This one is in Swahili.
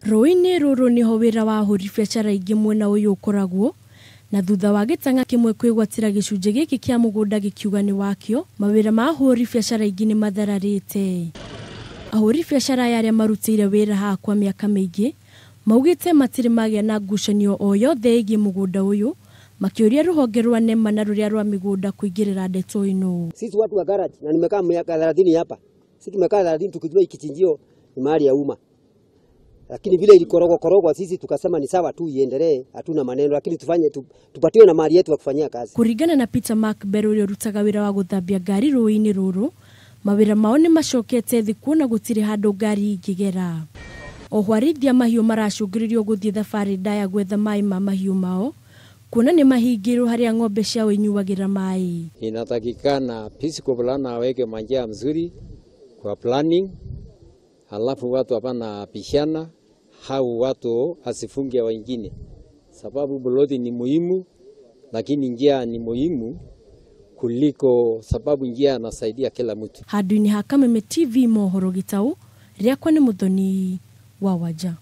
Rũĩ-inĩ rũrũ niho wĩra wa ahũri biacara ingĩ mwena ũyũ ũkoragwo, na thutha wa gitang'a kĩmwe kwĩgwatĩra gĩcunjĩ gĩkĩ kĩa mugunda gĩkiuga nĩ wakĩo, mawĩra ma ahũri biacara ingĩ nĩ mathararĩte. Ahũri biacara arĩa marutĩire wĩra haha kwa mĩaka mĩingĩ maugĩte matirĩ magĩa na ngucanio o yothe ĩgiĩ mugunda ũyũ, makĩũria ruhonge rwa nema na rũrĩa rwa migunda kuingĩrĩra ndeto ĩno. Sisi watu wa garage na nimekaa miaka 30 hapa. Sisi tumekaa 30 tukijua ikichinjio ni mali ya umma. Lakini vile ilikorogwa sisi tukasema ni sawa tu iendelee, hatuna maneno, lakini tupatiwe na mali yetu ya kufanyia kazi. Kuringana na Peter Macbeth ũrĩa rutaga wĩra wa gũthambia ngari rũĩ-inĩ rũrũ, mawĩra mao nĩ macokete thĩ kuona gũtirĩ handũ ngari ingĩgera. Oho arĩithia mahiũ maracũngĩrĩrio gũthiĩ thabarĩ ndaya gwetha maĩ ma mahiũ mao, kuona nĩ mahingĩrwo harĩa ng'ombe ciao inyuagĩra maĩ. Inatakikana physical plan aweke manjia mzuri kwa planning, halafu watu hapana pishana, hao watu asifunge wengine, sababu buloti ni muhimu, lakini njia ni muhimu kuliko, sababu njia anasaidia kila mtu. Handũ-inĩ ha Kameme TV mohoro gitau, rĩakwa nĩ Muthoni wa Wanja.